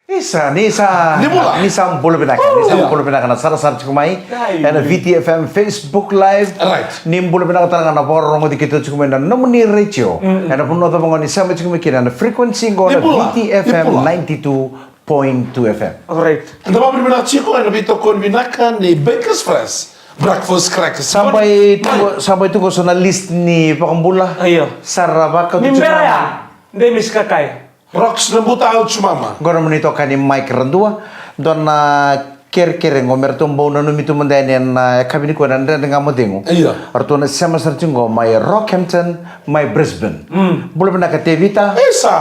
Nisa boleh benak na sar cikumai and VTFM Facebook Live nim boleh benak tangan na borong di kita cikumai na nomini ratio and pun nota mengoni sama cikumai kira na frequency ngona VTFM 92.2 FM. Alright. Kita mau benak cikumai na bito kon binakan ni Baker's Fresh breakfast crackers. Sampai tu kau sana list ni pakambula. Ayo. Saraba kau tu Mimbera ya. Demis kakai. Rocks na buta out sumama. Gora menito kani Mike Rendua don ker ngomer tombo no mitu mendene na kabini ko nan dengan modengo. Iya. Arto na sama sarchingo my Rockhampton, my Brisbane. Boleh benda ka Tevita,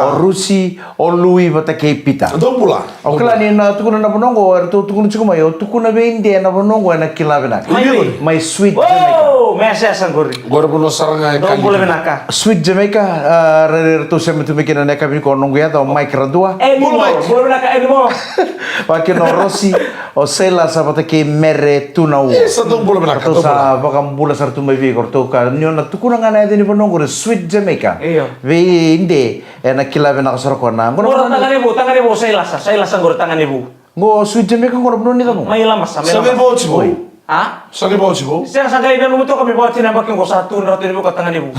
o Rusi, o Louis bata ke pita. Ando pula. O kala ni na tukuna na bonongo arto tukuna chiko mayo tukuna be inde na bonongo na kila bena. My sweet Jamaica. Oh, mesa sanggori. Gora puno saranga Dong boleh benaka. Sweet Jamaica tu sama tu mikir na kabini ko nongo ya to Mike Rendua. Boleh benaka anymore. Wakil no Rossi o sela sabata ke mere tunau. Esa dong boleh benak. Atau sa bakam bula sartu mai vi korto ka nyo na tukuna ngana ide ni bonongo Sweet Jamaica. Iyo. Vi inde na kila bena ka sorko na. Ngoro tangan ibu saya sanggor tangan ibu. Go Sweet Jamaica ngoro bno ni tamo. May lamas sa Sabi mo chibo. Ha? Sabi mo chibo. Saya sangkai dan umuto kami bawa tinambak yung satu na ibu ka tangan ibu.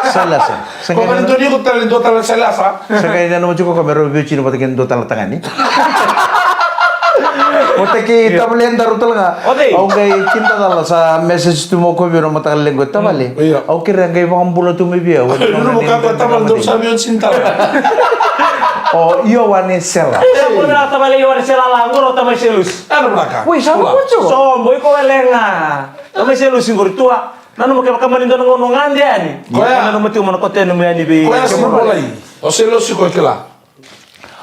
Salah sa. Kung ano doon yung talento talang sa lasa. Sangkai na mo chuko kamero vi chino patakin do tal tangani. Otaki tablen daru talga. Au gai kinta dalla sa message tu mo ko biro matal lenggo tabale. Au kira gai bakam bula tu me bia. Ano mo ka tabal do sabi yon sinta. Oh, iyo wane sela. Sa pun na tabali yon sela langor o tamay selus. Ano belaka? Wih, sama mo chuko. So, boy ko welenga. Tamay selus singgor tua. Nanu mo kaya makamanin doon ngonongan diyan. Kaya nanu mo tiyo mo na kote numi ani bi. Kaya sa mulai. O selo si ko kila.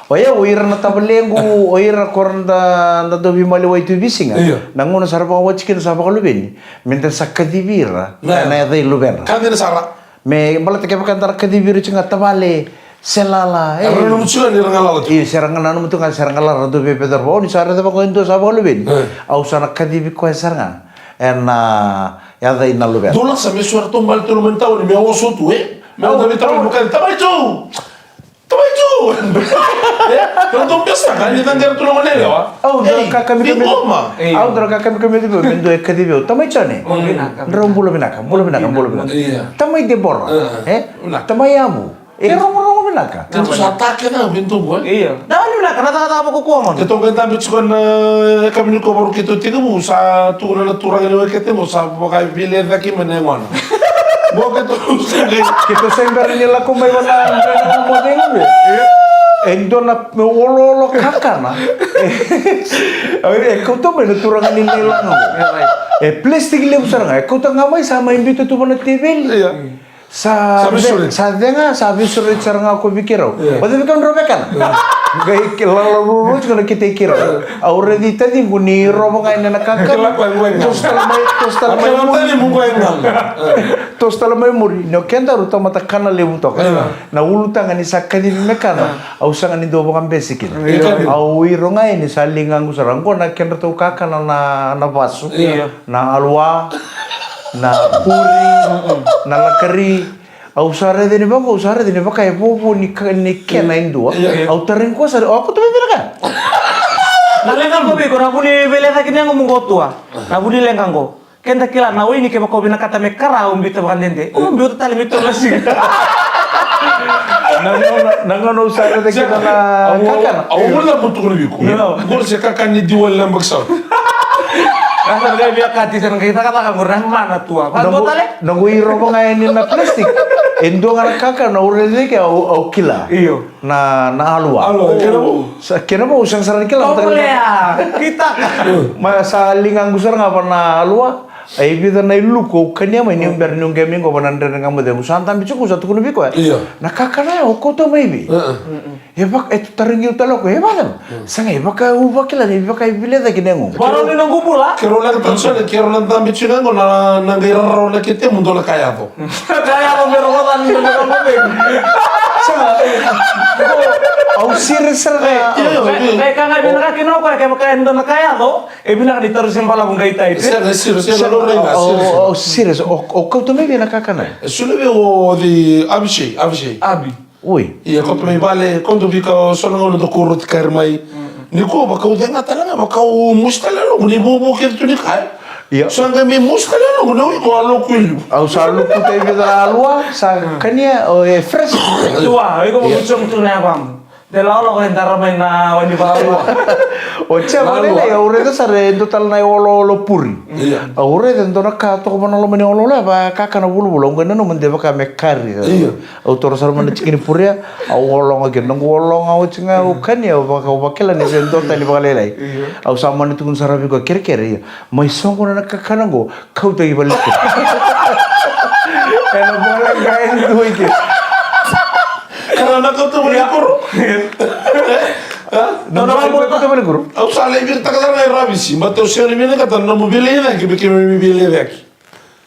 Oya oira na tabalengu oira koranda na dobi mali waitu bisinga nanguna sarpa wachikin sa bakalubin minta sa kadibira na yadai lubera Kan din sara. me balata kaya kantar kadibira chinga tabale selala Ano mo chuan ni rangala to. serangan nanu mutu kan serangan la rado be pedar bo ni sara daba ko indo sa bakalubin au sana kadibi ko serangan en yadai na lubera Dula sa mesuar to mal to mentau ni me oso tu Me onda me tawo bukan tabay tu. Tabay tu. Pero to pesta kan ni tangger tu lo nele wa. au dra kami Oma. au dra kami di mendo kadibi tamai chane ndrom bulo binaka tamai de bor tamai amu rom binaka Tentu sa atake na bintu mo. Iya. Dahil wala ka natatapa ko kuha mo. Ito kan tabi chukon kami ko baru kito tiga mo sa tuna na turang ni kete mo sa bakay bile daki manengon. Mo kito kita sembari nila kumay wala mo dengo endo na olo kakana kau to may naturangan nila no plastic le usara kau to ngamay sama imbito tu mana tebel sa denga sabi sulit sarang ako bikiraw pati bikan robekan gay kilala kana kita kira already tadi guni robo ngay na nakakala tostal may muri no kenda ruta mata kana lebuto na ulutang ni sakani mekana au sanga ni dobo kan basikin au iro ngay ni salingang usarang ko na kenda to kakana na baso na alwa na puri na lakari au sare dini baka e bobo ni kena indua au tarin ko sare aku tu bibir kan Nalenggang ko biko na buni bele sa kini ngomong gotua. Na buni lenggang ko. Kenda kila na ini ke bako bina kata mekara umbito bakandente. Umbito tali mito lasi. Nangono sare de kita na kakan. Au wala putu ko biko. Gol se kakan ni diwal lambak sa. Kasar gaya biar kati sarang kita kata ngurang mana tua. Panto tale? Nunggu iro ko ngayon na plastic. Endo nga kaka na urede ke au kila. Iyo. Na alwa. Kena mo usang sarang kila. Kau boleh ya. Kita. Sa lingang gusar nga pa na alwa. Ay bida na iluko kanya may niyong ber niyong gaming ko panandre nga mo demo santam bicho ko sa tukun biko nakakana ko to maybe bak eto taringil talo ko bak sanga bak uba kila ni bak ibile da kinengo baru ni nang gupula kero lang tansone kero lang tambi chinango na nangiraro na kite mundo la kayado pero ko tan mo sanga au serius kaya nga binaka kinoko kaya makaendo na kaya to binaka ditarusin pala kung gaita ito serius o kau to maybe nakakana Sulebe o di Abi. Ui. Iya, kau pemai bale, kau tu bika soalnya kau tu kurut karmai. Ni kau bakau dengar tanah, bakau mustalalo, ni bobo kita tu ni kai. Iya. Soalnya kami mustalalo, kau nawi kau alo kuilu. Au salu putai beda alua sa kania fresh. Tua, iko mo gusto mo na bang. De la lo kan taramay na wani ba. O chama le aure da sare total na olo puri. Iya. Aure den dona ka to ko manalo mani olo la ba ka kana bulu bulu ngana no mende ba ka mekari. Iya. Au tor sar man chikin puria au olo ngage nang olo ngau chinga u kania ba ka ba kela ni sen to tali ba le lai. Au sama ni tukun sarabi ko kere mai songo na ka kana go kau te ibal. Eno bola gain duite. Karena kau tu boleh kuru. No mo ko te guru. Aku salah bir tak ada yang rabisi. Mata usia ni mana kata nama mobil ini lagi bikin mobil ini lagi.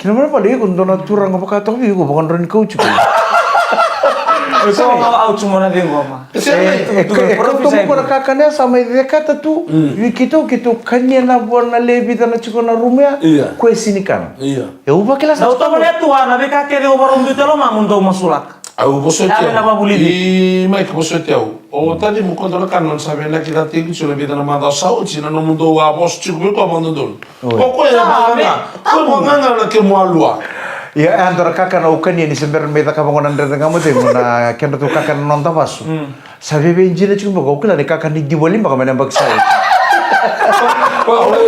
Kina mana pali ko dona turang ko ka to bi ko ba ron ko chu. So au cuma na din goma. Kau tu pun kakaknya sama dia kata tu, kita kanya na buat na lebi dan na cukup na rumah, kue sini kan. Iya. Ya ubah kelas. Daw to na tua na be ka ke de obarum bitelo mamundo masulak. Aku bosan Ada nama buli di Mike bosan tiaw. Oh tadi mu kontrol kan non sabe na kita tinggi sudah beda nama dah saud sih na mundo wa bos cukup itu abang dulu. Pokoknya mana? Kau mau nganga na ke mualua. Ya antara kakak na ukan ni sebenarnya meta kabangunan dari kamu tu, na kena tu kakak nonton pasu. Sabi benjina cukup kau kela ni kakak ni diwali maka mana bak saya.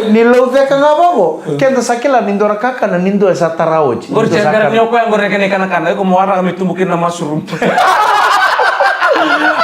Nilau dia kan apa bo? Kena sakila nindora kakak na nindo esa tarawih. Gor cendera nyoko yang gor rekene kana ko mo wara kami tumbukin na mushroom.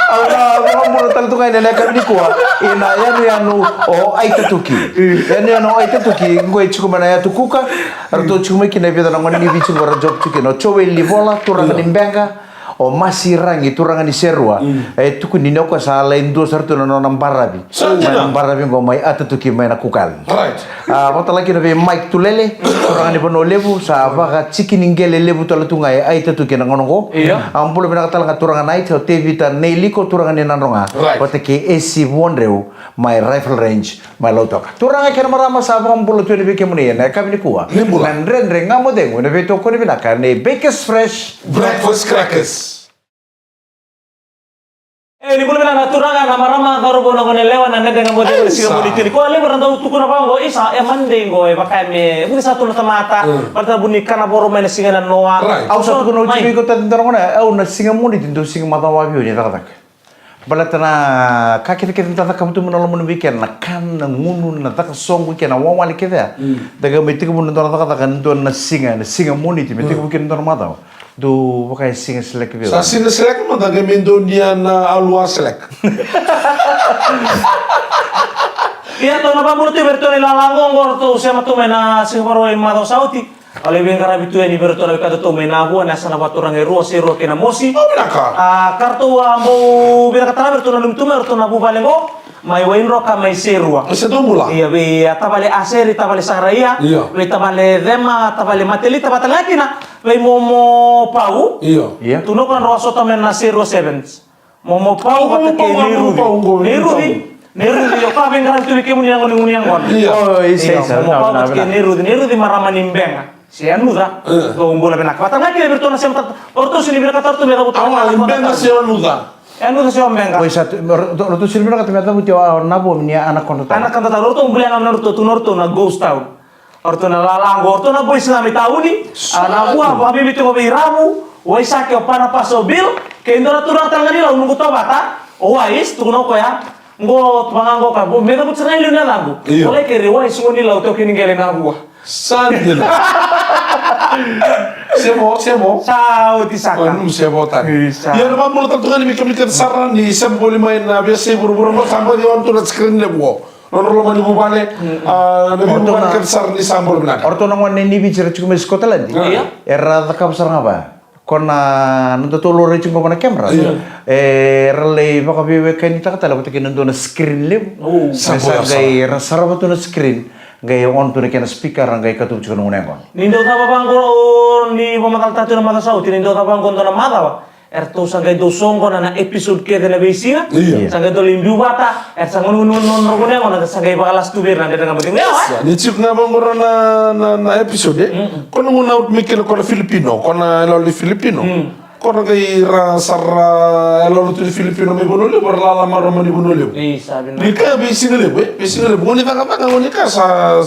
Ako mo tal tu kay na kan di kuha. Ina yan yanu o ay tatuki. Yan yanu ay tatuki. Ngoy chuko manaya tukuka. Arto chuko may kinabida na ngani bichu gora job chuki no. Chowe libola turang nimbenga. O masirangi turang ni serua. Tuku ni noko sa lain do sarto no nambarabi. Nambarabi ngo may atatuki may nakukal. Right. Mata lagi na Mike tulele. Turang ni pono lebu sa baka chicken ingele lebu tala tungay ay tatuki na ngongo. Iya. Ampulo binakatala nga turang na ito tevita neiliko turang ni nanonga. Right. Pati ke AC Wonreu my rifle range my lotoka. Turang ay kena marama sa ampulo tu ni bike muni na kami ni kuha. Nimbula. Nandren ngamo dengo na beto ko ni binaka ni Bakers Fresh. Breakfast crackers. Ni boleh bilang naturanga na marama karo bono ko lewa na nede ngamo de siya mo litili. Ko ale beranda utuko na bango isa e mande ngo e bakame. Buni satu na tamata. Pada buni kana boro mena singa na noa. Right. Au sa tuko no chibi ko tan ndaro na au na singa muni tinto singa mata wa biyo ni tak. Balatana kakita kita tak kamu tu menolak menbikin na kan na ngunu na tak song weekend na wawali kita. Daga metik mun ndaro tak kan tu na singa muni ti metik weekend ndaro mata. Do pakai singa selek biyo. Sa sini selek mo taga Indonesia na alua selek. Iya to na pamulo ti berto ni lalangong gor to siya matu mena siguro ay madaw sauti. Ale bien karabitu ni berto na kada to mena buo na sana baturang ero sero kena mosi. Oh binaka. Kartu mo binakatara berto na lumtumer to na bubalengo. May wain roka may serua. Masih tumbulah. Iya be tabale aseri tabale saraya. Iya. Be tabale dema tabale mateli tabata lagi na. Be momo pau. Iya. Iya. Tuno kan roso tamen na 07. Momo pau bata ke Nerudi yo ka bengaran tu ke muni ngoni ngon. Iya. Oh isa Momo pau bata ke nerudi marama nimbenga. Si anuda. Go umbola benak. Bata lagi bertona sem orto sini berkata tu mera buta. Awal imbenga si anuda. Anuda si ombenga. Oh isa roto silbira kata meta buti wa nabo ni anak kono ta. Anak kan tata orto umbulan am norto tu norto na ghost town. Orto na lalango orto na boy sila mitauni. Ana bua babi bitu ko biramu. Wai sake opana paso bil. Ke indora turang tangani la nunggu to bata. O wais tu no ko ya. Ngo pangango ka bo meta but sanai luna lagu. Oleh ke riwai sungoni la to kini ngele na bua. Sandil. Semo. Sao ti saka. Anu semo tadi. Bisa. Ya nama mulut tu kan mikir saran ni semo lima na biasa buru-buru mo sampai di orang tu nak screen lebu. Nono lo mani bubale. Nabi bubale kan sar ni sambol benar. Orto nang wan ni bicara cukup skota lagi. Iya. Era takap sarang apa? Kona nuntu tolo recung ko na camera. Rale baka biwe kani takatala ko tikin nuntu na screen lem. Sa gay rasara to na screen. Gay on to na kena speaker ang gay katup cukup ngunengon. Nindo ta babangko ni pamatal tatu na mata sauti nindo ta babangko na mata. Erto sangay dosong ko na episode ke de la besina. Sangay do limbu bata. Sangon ngon na sangay bakalas tubir na de nga mating. Ni chip na bangoro na episode. Kono nguna out mikir ko Filipino, kono lo Filipino. Kona kay sarra elo tu Filipino me bonolio berlala maroma ni bonolio. Sabi na. Bika bisingale ngoni tanga ngoni ka sa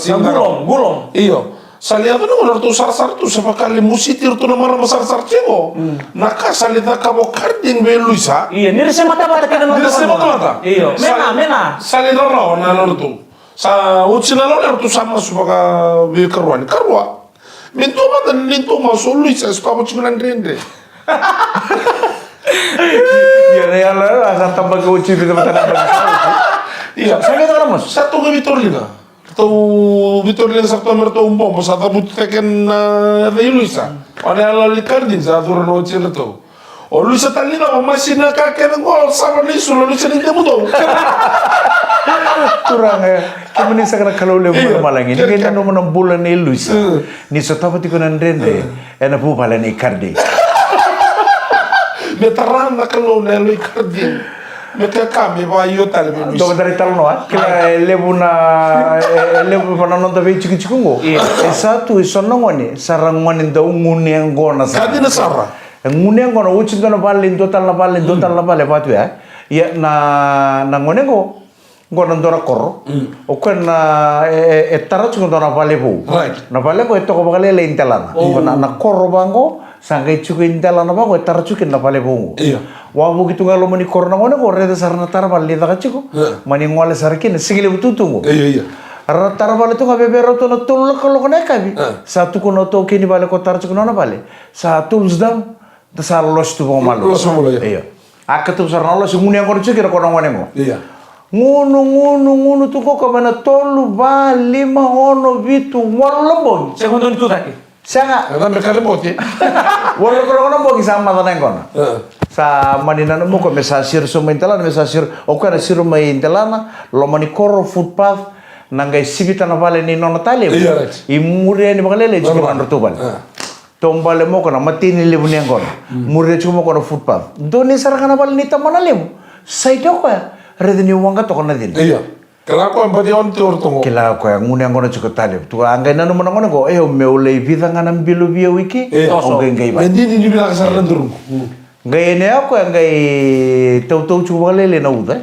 Gulong. Iyo. Saliado no orto sar tu sa pakali musitir tu na marama sar cego. Naka salita kabo karding be Luisa. Iya, nire sa mata-mata ka na Nire sa mata-mata? Iyo, mena. Salida raw na orto. Sa utsina lo orto sama supaka be karwa. Minto mata ninto maso Luisa stavo chingan rende. Ya real asal tambah ke uci itu betul Iya, saya kata mas. satu ke Vitorina. Vitorina satu merto un po', sa tabut teken na Luisa. Ona ala likardin sa turun o chirto. O Luisa talina o masina ka ken gol sama ni sulo Luisa ni temu do. Kurang ya. Kemudian saya kalau lebu malang ini kan nomor 6 bulan ni Luisa. Ni setapa tiko nandrende. Ena pu palan ikardi. Veteran na kalau na likardin. Meka kami ba yo tal be Luisa. Dobe dari talno kila lebu na nonton be chikungo. Satu sonongoni sarangoni da unguni ngona sa. Kadina sarra. Nguni ngona uci ngona balin total na balin batu ya. Ya na ngonengo ngona ndora korro. O kena etara chungo ndora balebu. Right. Na balebu eto ko bagale le intelana. Na korro bango sangai chuku intelana bango etara chukin na balebu. Iya. Wa begitu ngalo mani korna ngone ko rede sarna tarbal da chiku. Mani ngole sarkin sigile bututungo. Iya. Tarbal itu ngabe bero to no tul ko lokone kabi. Satu kono to kini bale ko tar chuku nona bale. Satu zdam da sar los tu malo. Los malo ya. Iya. Akatu sarna los nguni ngor chukira ko ngone ngo. Iya. Ngunu tu ko bana tolu ba lima ono vitu wallo Segundo itu tadi. Sanga Ada mereka bote. wallo ko ono bogi sama ta ngona. Sa manina mo ko mesasir so mentalana mesasir o kana siru mai intelana lo mani korro footpath nangai sibita na vale ni nona tale. Iya, right. I muria ni bagalele jiko na rotobal. Tombale mo ko na matini lebu ni ngona. Muria jiko mo ko na footpath. Doni sarana bal ni tamana lebu. Saito ko rede ni wanga to kana din. Iya. Kala ko empati on te ortongo. Kila ko yang ngune ngono cukup talib. Tu anggai nanu mana ngono ko meulei vida ngana bilu bia wiki. Ngai ba. Mendi ni bilang sarana durung. Ngai ne ako ngai tau cukup lele na uda.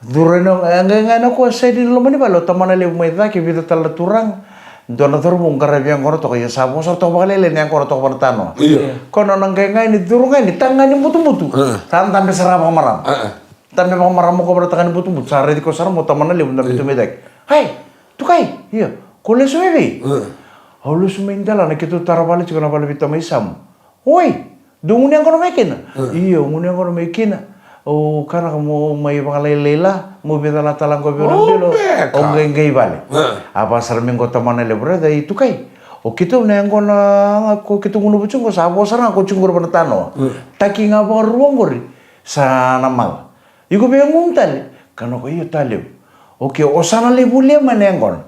Dureno anggai ngana ko sai di lomani balo tamana le mai da ke vida tal turang. Dona turung karabiang ngono to ya sabo so to lele ne ngono to pertano. Iya. Kono ngai ni durung ni tangani mutu-mutu. Tantan besarama maram. Tapi memang maramu ko beratakan butuh sare di kosar mo tamana le bunda itu medak. Hai, tu kai. Iya, kole suebi. Halu sumendala na kitu tarabali chikana bali bitama isam. Oi, dungun yang kono mekina. Iya, ngun yang kono mekina. Oh, karena kamu mai bangalela, mo bidala talang ko bilang o ngai bale. Apa sarming ko tamana le brada itu kai. O kitu na yang kono ko kitu ngunu bucung ko sabo sarang ko cungur benatano. Taki ngapa ruang gori. Sana mal. Iku bingung tali, karena kau iyo tali. Oke, osana lebulia mana yang kon?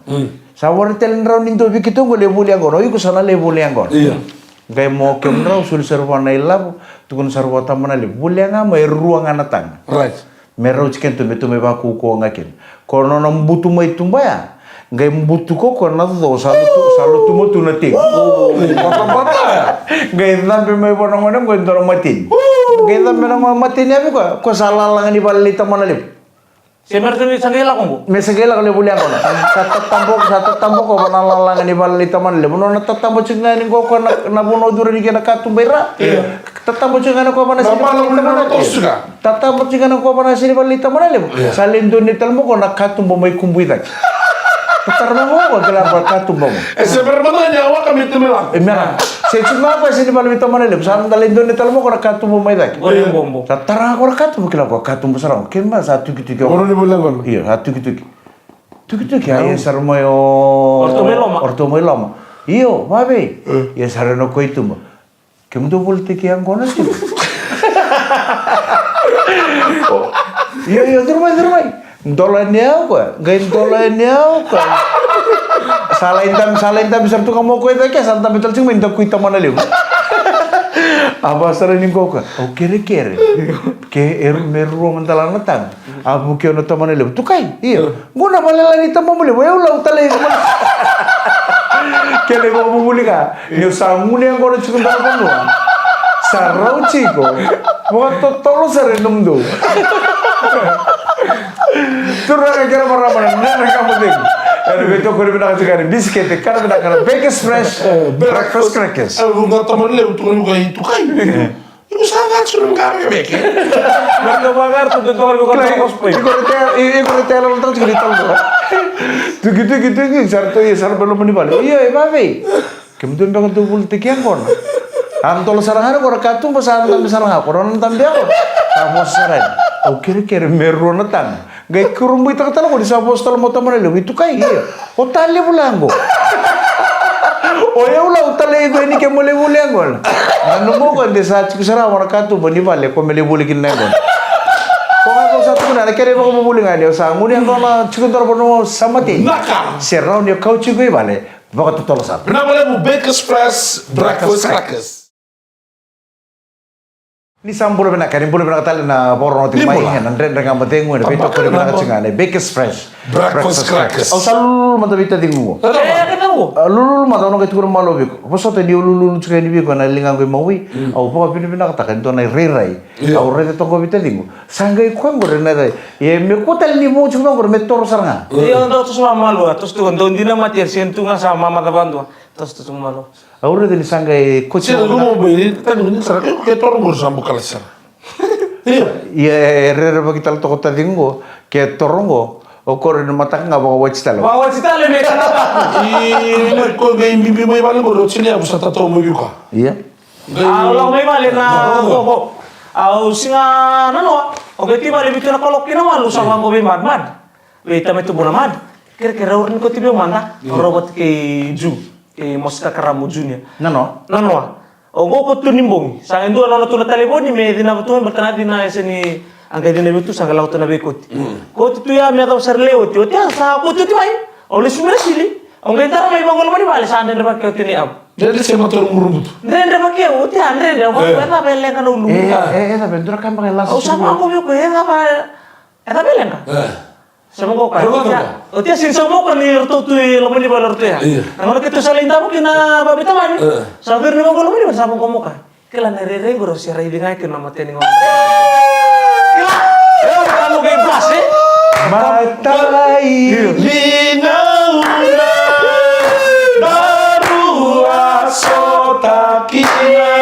Sawar telen raun into begitu gue lebulia kon. Iku sana lebulia kon. Iya. Gaya mau kemrau suruh serwana ilab, tukun serwa tamana lebulia nggak mau ruang anatang. Right. Merau ciken tume baku ko ngakin. Kono nam butu mai tumbaya. Gaya butu ko kono tuh salu tumo tu nati. Gaya sampai mai bono ngono gue ndoro matin. Kita memang mati ni apa ko salah lang ni balik taman alip. Semer tu sanggela kong. Mesagela kalau boleh ako na. Sa tambok ko banala lang ni balik taman alip. Buno natatambo chinga ni ko na buno duro ni kena katumbera. Tatambo chinga ko bana sini balik taman alip. Tatambo chinga ko bana sini balik taman alip. Salindo ni talmo ko nakatumbo may kumbuitan. Tarma ko kala katumbo. Sebenarnya nyawa kami temelang. Emang. Cuma apa sih di balik taman alip? Saat talendo ni talmo ko nakatumbo may dak. Bombo. Tatara ko nakatumbo kila ko katumbo sarang. Kemba sa tuki-tuki. Orang ni bilang kon. Iya, tuki-tuki. Tuki-tuki ay sarmo yo ortomeloma. Iyo, babe. Ya sarano ko itumbo. Kemdo politik yang kono sih. Iya, durmai. Dolanya apa? Gain dolanya apa? Salah intam bisa tu kamu kau itu ke santam betul cing minta kuita mana leu. Apa sara ni kau ke? Oh kere ke meru mentalan natang. Abu kau nota mana leu? Tu kai? Iya. Guna malela ni tamu boleh. Wah ulah utalai. Kele kau boleh ka? Ni sangun yang kau nak cakap apa nu? Sarau chico. Bukan tolo sare numdo. Turun kira marah-marah, nana kamu ding. Ada betul kau bilang sekarang biskuit, karena bilang karena Baker's Fresh breakfast crackers. Nggak teman lewat tuh juga itu kan. Itu sangat sudah kami bikin. Mereka bakar tuh kalau bukan cosplay. Ikut retail terus kita tahu. Tuh gitu, satu ya sar belum menibal. Iya, babe. Kemudian bangun tuh politik yang kon. Antol sarang ko rakatung pasaran tam sarang ko ron tam dia ko. Tapos saran. Au kira meron tan. Gay kurumbu ita katala ko di sa postal mo tamana lo itu kai iya. O tali bulango. O ya ula utale ko ini ke mole bulango. Anu mo ko de sa sarang ko rakatung menibal ko mele bulikin nangon. Kung ako sa ito na, kaya mo kumubulingan niyo sa ngunit ang mga chikuntar po no samati. Naka! Siraw niyo kauchi ko ibale, baka tutolo sa. Namanya Baker's Fresh breakfast crackers. Ni sambulo na kanin bulo na katali na boro no timay yan andre nga matengo na pito ko na katsinga Baker's Fresh Breakfast crackers. Au salul matabita dingo. Kenapa? Lulul mata no kitu malo biko. Poso te diu lulul tsika ni biko na linga ko mawi. Au pa pino katakan to na rirai. Au rete to ko bita dingo. Sangai ko ngore na dai. Ye me ko tal ni mo tsika ngore me toro saranga. Iya untuk tu semua malu, terus tu untuk dina mati sentungan sama mama bantu, terus tu semua malu. Au rete ni sangai ko Sila lumo ba ini? Tadi ini sarang kayak orang berusaha buka lesar. Iya. Ye rere ba kita to ko ta dingo ke torongo. O kore na matang nga ba wachitalo. Bawa cita lebih kenapa? Ini kok gay bibi may balik baru sini aku satu tahu mau buka. Iya. Ulang may balik na koko. Au singa nano. Oke tiba lebih kena kolok kena malu sama ko be mad. Be tame tu bona mad. Kira-kira urin ko tiba mana? Robot ke ju. Ke mosta karamu junia. Nano. Nano. O go ko tu nimbong. Sa endo nano tu na telefoni me dina betul bertana dina sini. Angkai dina betu sang laut na bekot. Kot tu ya me daw sar leo ti otia sa ko tu ti mai. Oleh sumira sili. Angkai tara mai bangol mani bale sa ande ba ke ni am. Jadi saya motor murubut. Ndende ba ke otia ndende ko ba bele kan ulu. Esa bentura kan pakai las. O sama ko ko ya ba. Eta bele kan. Sama ko ka. Otia sin sama ko ni to tu lo mani bale to ya. Ngol ke tu salinda mo kina ba bitamani. Sa bir ni bangol mani ba sa ko mo ka. Kila nere goro si rai dingai ke nama teni ngol. Kamu kayak blas eh? Matai Linauna baru asotakina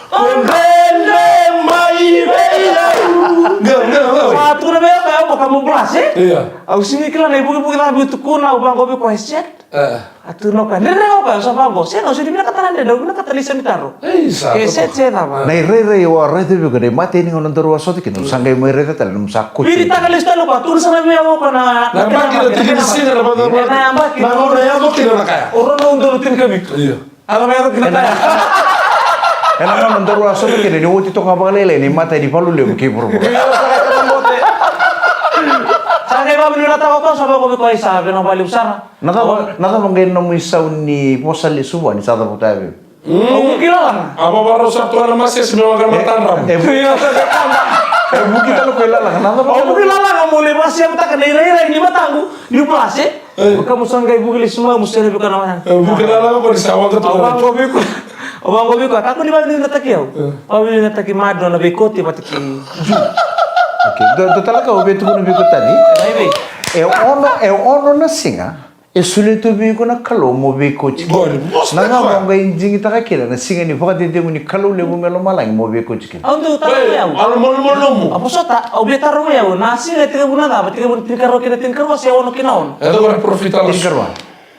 Omrele mai beya. Satu na beya kayak kamu blas eh? Iya. Aku sini kila na ibu kita butuh kuna ubang kopi ko headset. Atu no kan. Nere apa sa bago? Saya no sini kata nande daw na kata lisan taro. Headset saya tama. na re wa re te bi mate ni ngono toru asoti kinu sangai mo re te tal num sakku. Biri taka lista lo ba tur sana beya mo kana. Nah, makina tingin sini na ba? Na makina. Na ora ya mo kina na kaya. Orang no undul tin kami. Iya. Alam ya kina kaya. Ena ngono toru asoti kinu ni wuti to ngabalele ni mate di palu le ki puru. Sangai ba menurut ako sama ko ko isa beno bali usara. Nada manggen no misau ni posali suwa ni sada putabe. Aku kilala. Apa baru satu anak masih semua akan bertanam. Buki talo kela lah nada Aku kilala kamu lepas siapa tak kena ira ini matangku di plus eh. Kamu sangai bugili semua mesti lebih kana mana. Bukan anak aku di sawah ketua. Obang ko biko aku di bali na takiyaw. Pabili na taki madro na biko ti patiki. Oke, do talaga o betu no biko tani. Maybe. E ono na singa. E suleto biko na kalo mo biko chiki. Gori, most Na nga never. mo ngai jingi taka kila na singa ni baka dede mo ni kalo le mo melo malang mo biko chiki. Aku tu tahu ya. Anu malu mu. Apa sota? Obi taruh ya. Nasi na tiga bulan apa? Tiga bulan karo kita tinkar was ya ono kinaon. Itu kan profita lah. Tinkarwa.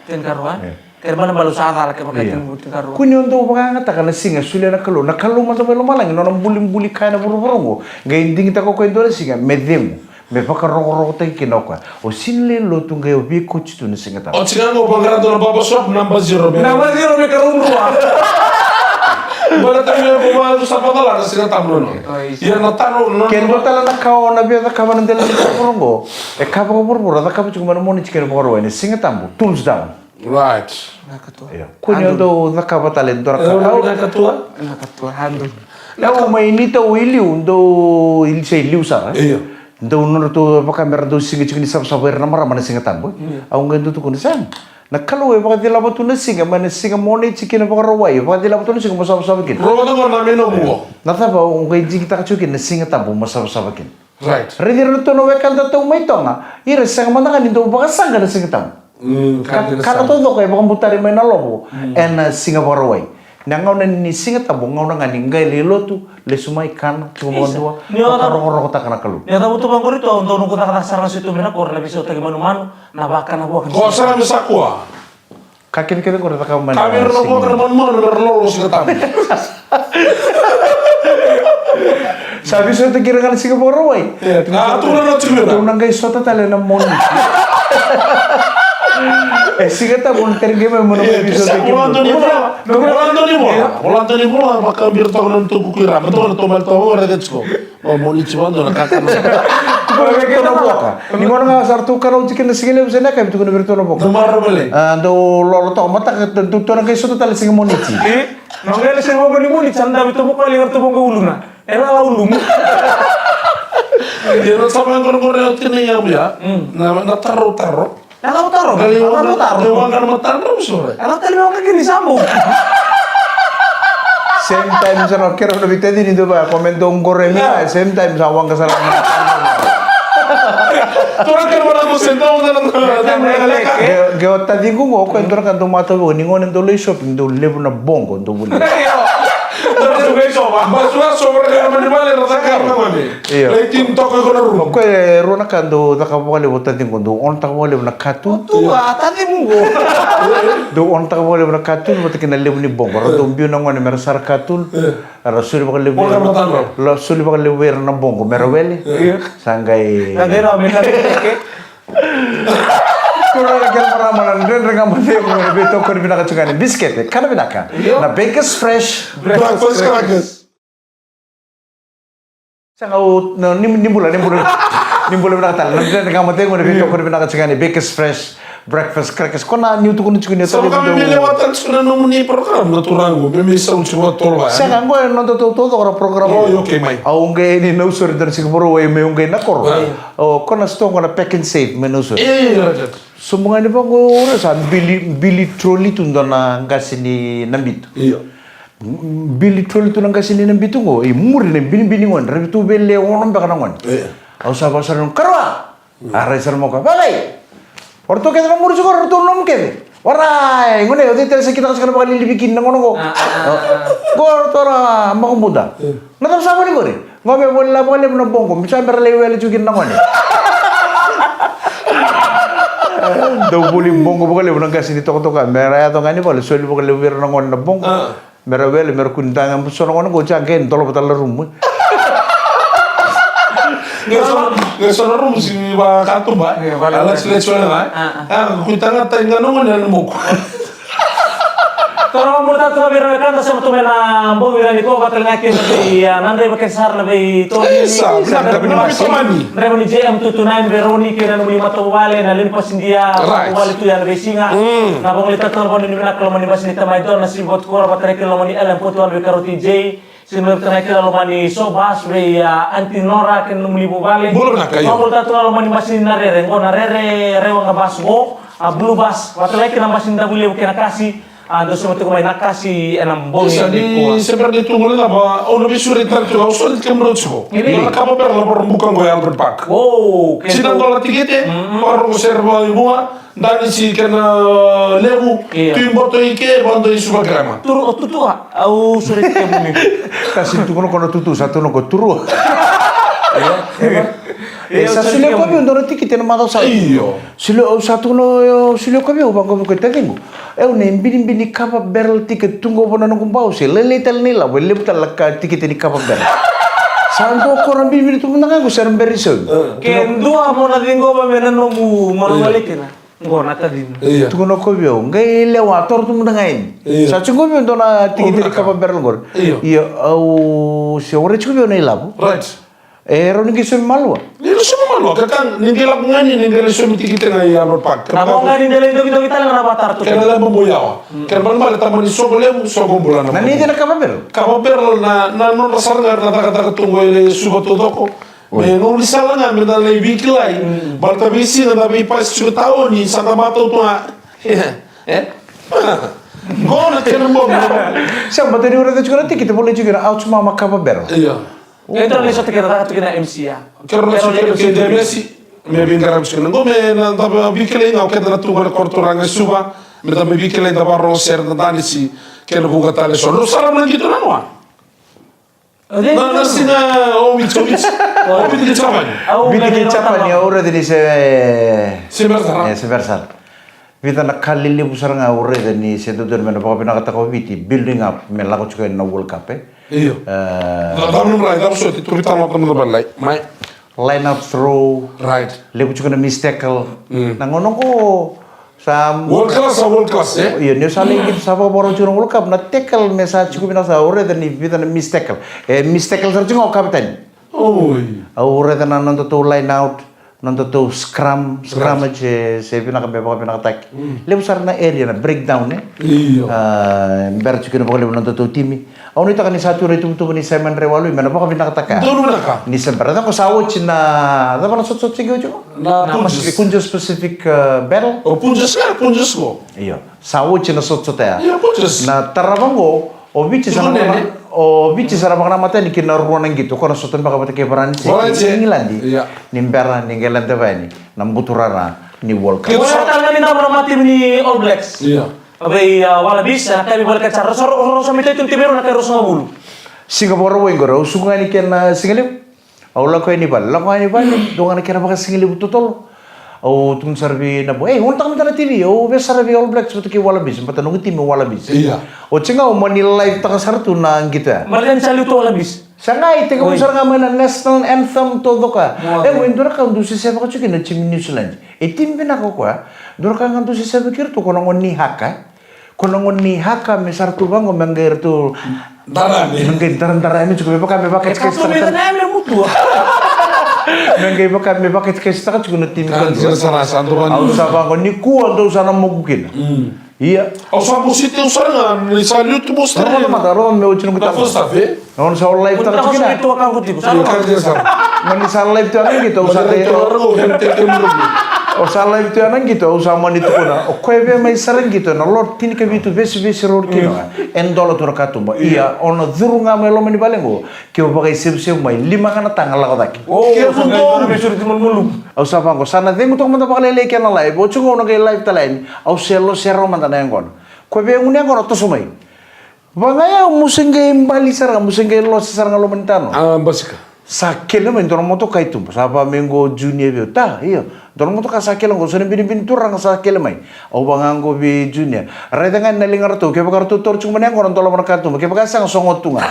Tinkar wa. Kerana balu sada ke pakai tinkar wa. Kuni ondo baka nga taka na singa sule na kalo mo melo malang no buli kana buru ngai dingi taka ko endo singa medemo. Me baka ro ta kinoka. O sinle lo tunga o biko chitu na singa ta. O tinggal mau bangkaran tuh baba shop nambah zero. Nama zero me karundua. Bala tayo yung bumahan sa pagkala na sila tamlo no. Yan na tano no. Kendo tala na kao na biya kaman ndela burongo. E kaba ko burbura da kaba chuma mo ni chikere boro ni singa tambu tools down. Right. Nakatua. Kunyo do da kaba talent dora ka. Ano katua? Nakatua handul. Na o mai ni to iliu do il sei liu sa. Iya. Ndo unur tu apa kamera tu singa cikini sab-sabar nama ramana singa tambo. Au ngai tu kun sang. Na kalau e bakati laba tu singa mana singa moni cikini apa rawai. Bakati laba tu singa masab-sabar kin. Rogo to na meno buo. Na taba ngai jikita kacukin na singa tambo masab-sabar kin. Right. Redir tu no wekal da tu mai tonga. Ira sang mana kan indo baka sanga na singa tambo. Kalau tu tu kayak bukan butari main lobo. En singa rawai. Nangau ni singa tambo ngau na ngani ngai lelo tu le sumai kan tu mo dua. Roro kota kana kalu. Ya tahu tu bangkor itu untuk nunggu tak sarang situ mina kor lebih so tagi manu na baka na buah. Ko sara misakua. Kakin kita kau tak main. Kami ro mo kan man lolo singa tambo. Sabi so tu kira kan singa rawai. Ah, tu na tu Tu nanggai sota tale na moni. Singa tambo terge me mono episode ke. Volando ni bola bakal bir to non tu kukira. Betul to mal to ora detsko. O moni chwando na kaka. Berto na boka. Ni ngono nga sartu karo chicken singa le sena kai tu kono berto na boka. Tomar bele. Ando lolo to mata tu to nanggai sota tale singa moni ti. Nanggal se mo ni muni chanda bitu mo kali ngartu mo uluna. Era la ulum. Dia sama ngono ngono tini ya ya. Na taro. Ya tahu taro. Uang kan mataro sore. Anak tali mau kagini sambung. Same time sana kira udah bikti ini tuh pak komen dong gorengnya. Same time sawang kesalahan. Tora kan orang mau sentau dalam Gak tadi gue mau kan tora kan tuh mata gue ningonin tuh shopping tuh lebu na bongo tuh bule. Terus juga iso pak. Basura sobre kan mana rasa karena Iya. Leitim toko kono rumah. Kue rona kan tuh tak apa kali buat tadi gue tuh on tak boleh na katu. Tua tadi munggo. Do on tak boleh na katu buat kena lebu ni bongo. Orang tuh biu nangwan meresar katu. Rasul bakal lebu. Rasul bakal lebu na bongo meraweli. Sanggai. Nanti lo minta ke. Kurang ajar peramalan dan rengam mati yang begitu kau dibina kacungan biskuit kan bina kan. Nah Baker's Fresh Breakfast crackers. Saya ngau nimbul bina kata. Nanti rengam mati yang begitu kau dibina kacungan Baker's Fresh Breakfast crackers. Kau na new tu kau nunjukin itu. Sama kami melewatan sudah nomuni program na turango. Memisa uciwa tolwa. Saya ngau nonton tuh orang program. Oh oke mai. Aunque ni nausur dari Singapura way me ungai nakor. Oh kau na stong kau na pack and save menusur. Iya. Semua ni bang urusan bili trolley tu na ngasini nambit. Iya. Bili trolley tu ngasini nambit tu go. Muri ni bini ngon. Rabi tu beli orang bakal ngon. Iya. Ausah pasar ngon kerwa. Arai ser moka balai. Orto kita nomor juga orto nom ke. Warai, ngone odi terus kita sekarang bakal dibikin ngon go. Go orto ra mau muda. Natam sama ni gore. Ngobe bola boleh menobong ko. Bisa berlewel juga ngon. Daw buli bongo bukali bunang kasi ni toko toka meraya to ngani bole soli bukali wir nangon na bongo merawel mer kundangan puso nangon go jangken tolo betal rum Ngesono rum si ba kanto ba? Ala seleksyon na. Kuitanga tayo ngon na mo. Toro mo ta to biro kan sa mo na mbo biro ni ko katal ngakin ni nande bakin sar na bay to ni Remo ni JM tutunan Veroni kira no lima to wale na limpas India wale tu ya besinga na bong lita to ni na kalau mani bas ni tamay do na si bot ko batare kilo mani elam putu al karoti J sinur tanay kilo mani sobas be anti nora ken no libu wale mo ta to mani bas ni na rere ngo na rere rewa nga bas go blue bus batare kilo bas ni da buli kena kasi ando semua tu kau nakasi enam bol Jadi seperti itu mulai apa? Oh lebih sulit nanti kau sulit kemenurut kau. Ini kamu perlu bukan kau yang berpak. Oh, Sidang dolar tiket baru serba ibu dan si kena lebu tim boto ike bando isu bagrama. Turu tutu au sulit kebumi. kasi tu kono tutu satu no ko turu sa sile ko bi ndoro ticket na mata sa Iyo. sile satu no sile ko bi o bango ko tagingo ne bini kapa barrel ticket tungo bona no kumbau se lele tel ni la wele tal ka ticket ni kapa barrel santo ko ran bini tu nanga ko ser beri so Ken dua mo na dingo ba mena no mu manualike na. Ngo na tadin. Iya. tu kono ko bi o ngai le wa tor tu nanga in sa chungo bi ndona ticket ni kapa barrel gor iya au se ore chungo bi no labu Right. ero ni kiso malwa Nilo semua malu. Kakang ninggil aku ngani ninggil suami tiket na iya berpak. Namo nga rin dala ito kita lang batar to. Kena lama boyawa. Kena balik tamu di sogo lemu sogo bulan. nani dia kapa barrel Kamu perlu na non rasar nggak na taka tunggu ini suka tudoko Me no risala nga me dalla i bikilai. Balta bisi na dabi pa su taoni Santa Mata tua. Gona ken mo. Siya materi ora de chukara tikit boleh juga out cuma makaba bero. Iya. Ito na sa tikita ka tukina MC ya. Kero na su ke de Messi. Me bingaram su ngo me na dabi bikilai nga ke na tu gona kortoranga suba. Me dabi bikilai da barro ser da danisi. Ken buga tale so. Rusala na gitu na no. Na sina omit. Omit di chamani. Biti chapa ni ora de se Sebersa. seversal. Vita na kalili busaranga ora de ni se do mena pa pina kata ko viti building up me lago chuka na World Cup Iyo. Da dam rai da so ti turita ma ko balai. Mai. line up throw Right. lebu chuka na mistackle na ngono ko sa World class, eh? iya ni saling gitu sapa boro churung World Cup na tackle me sa chuka bina sa ora de ni vita na mistackle mistackle sa chungo kapten Oi. ora de na nanto to line out nanto to scrummage se pina ka beba pina ka attack lebu sar na area na breakdown Iyo. ber chuka na pokole nanto to timi au ni taka ni satu re tu ni Simon Rewalu mena pokole pina ka attack Dono na ka. ni sebenarnya ko sawo china da bala sot sot sige jo Na punjes. kunjo specific battle O punjes ko. iya sawo china sot sot ya Iya punjes. na tarabango o bici Itu sana nene. o bici sana makna mata ni kina ruanan gitu kono soton baka bata kebaran si Boleh, Ci. ngilandi Iya. nimbera ningelan bani nambuturana ni World Cup Kita- Wala tanga ni tamo mati ni All Blacks. Iya. Abe wala bisa kami boleh kacar rosa mita itu timero na karo sa bulu. Singapore wo ingoro sunga ni ken singale awla ko ni bal la ko ni bal donga kera baka singale bututol au tum servi na bo untang mata TV o be servi All Blacks betu ki wala bis mata nungu tim wala bis Iya. o chenga o mani live ta sartu na gitu ya Malian sali to wala bis. sangai te ko sar ngama national anthem to doka mo indura ka ndusi se baka chuki na chim New Zealand e tim bina ko kwa dura ka ndusi se bekir to kono ngoni haka kono ngoni haka me sartu bango mangger tu Darane. mangger tarantara ini cukup beba kes kes Kaso mita na ame mutu. mangger beba kes kes ta cukup tim Kan kan sira sana santo au kan. saba ko ni ku ando sana mogukin iya O sa musite usara ni salut tu mostra. Tara mata ro me uchun Ta kita fosta fe. non sa live ta Punta ko cukup sa na ito akang kuti ko. Sa kan dia sa. mani sa live ta gitu Usa usah de ro gente que mo. o sala itu anan gitu o sama ni tukuna o koebe mai sarang gitu na lot tin ke bitu besi ror kino en dolo tur katumba iya ono durunga mai lo mani balengo ke o bagai sib mai lima kana tangala ko daki Oh, Kaya sa mo gayon to. na mesur timon mulu. au sapa ko sana dengu to mata bakale le kana live o chungo no ke live talain au selo sero manta na ngon koebe ngunya ngono to sumai bangaya musenge mbali sarang musenge lo sarang lo mentano Ah basika. sakele men dormo to kaitum sapa mengo junior bio ta iya dormo to ka sakele ngo sone bin bin turang sakele mai au bangango bi junior re dengan nelingar to ke bakar to tor cuma nang koron tolo merkatum ke bakar sang songotunga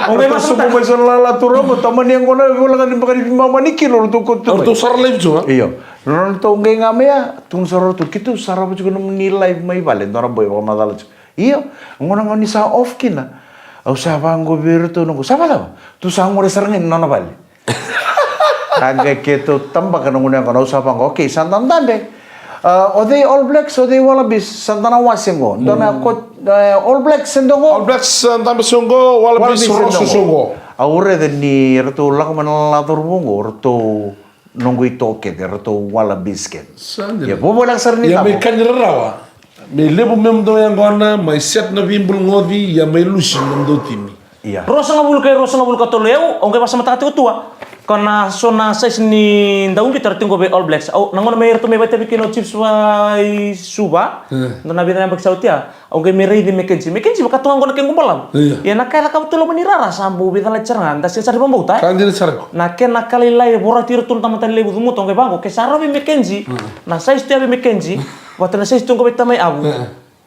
Ongay Ito masuk sumo may salala turo mo taman yang kono wala kan bakar mama ni kilo to ko to Tu sar live jo. iyo non to ngai ngame ya tung soro to kitu sarap juga nilai mai vale ndora boy ba madala iyo ngono ngoni sa off kina au sa bango virtu nunggu sama tau tu sang mo serengin nona bali kagak keto tamba kan ngone kan au sa bango oke santan tande ode All Blacks ode Wallabies santana wasengo dona ko All Blacks sendongo All Blacks tambe songo wala bis rosso songo. aure de ni rto lako manala turbongo rto nunggu itoke de rto Wallabies ken ya bobo lang sarni Ya tamo me kanira rawa. Me lebo mem do yang gona mai set na bimbul ngodi ya mai lusi mem do timi. iya Rosa nga bulu kay rosa nga bulu katoleu, ongay basta matati ko tua. Kana so na size ni daun kita tinggo be All Blacks. Au nangon may to may bata bikino chips wai suba. No na bina bak sautia. Ongay may ready Mackenzie. Mackenzie baka tuang ko na keng kumbalam. Ya nakala ka tulo manirara sambu bita la cerangan. Das sari pambuta. Kan dia sarko. Na ken nakali lai bora tir tul tamatan lebu dumu ongay bango ke sarabi Mackenzie. Na size tia be Mackenzie. Wata na size tunggo bita may abu.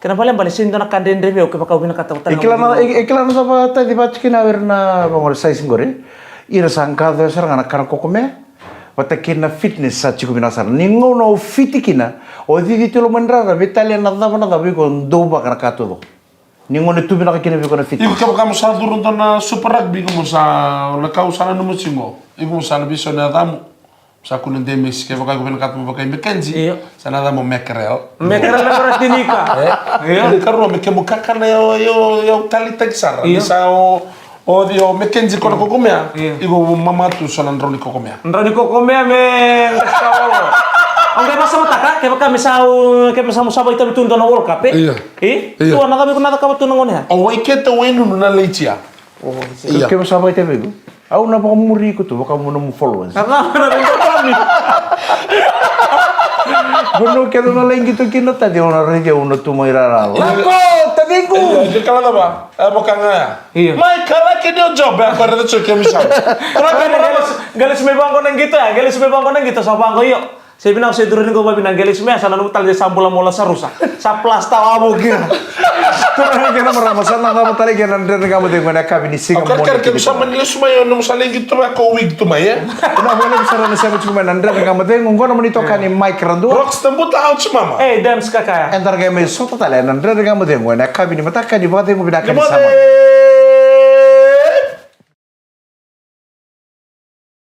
Kenapa lang balik sindo na kanden review ke baka ubina kata iklan sama tadi baca kina wirna bangor size ngore ira sangka do sarang anak kana kokome wata kina fitness sa chiku binasar ningo no fitikina o di tulo mandrara vitalia na dabi kon doba kana kato do ningo ne tu binaka kina bi kon fit Iku kamu sa durun na super rugby ko sa na kausana no musingo. Iku sa na biso na damu. Sa kunin demis ke baka ko kat mo baka Mackenzie. Iya. Sa na damu Mackerel. Mereka lang tinika. Iya. Karo me ke mukaka na yo tali tagsar. Iya. Sa O dio Mackenzie kono ko komea. Igo mama tu sonan roni ko komea. Ndra ni ko komea men kasawalo. Ang kaya masa mata ka, kaya masau musaba ita bitun dono World Cup Iya. Tu anak kami kunata ka batun ngone ha. O wai kete wenu na leitia. Iya. Kaya masama ite bego. Au na baka muri ko to, baka mo na mo followers. Karena na kami. Bono kaya na lang gitu kinata di ona rege uno tu mo irara. Lako, tabigo. Iya, di kala ba? Abo kanga. Iya. Mai kala ke dio job ya pada tu ke misal. Galis me bangko nang gitu ya, galis me bangko nang gitu sa bangko yo. Saya bilang saya turunin kau bilang galis me asal nang tal sambula mola sarusa. Sa plasta amo gitu. Turang kaya na maramasan na nga tali kaya nandun nga mo din mo na kabini singa mo. Kar ke bisa manila sumayo nung saling gitu ba ko wig tu mai ya. Na mo na bisa na sa mo cuma nandun nga mo din ngong naman ito kani mic rando. Rocks tembut out mama. Dams kakak. Entar kaya may soto tali nandun nga mo din mo na kabini mata kani bakit mo binakani Limode sama.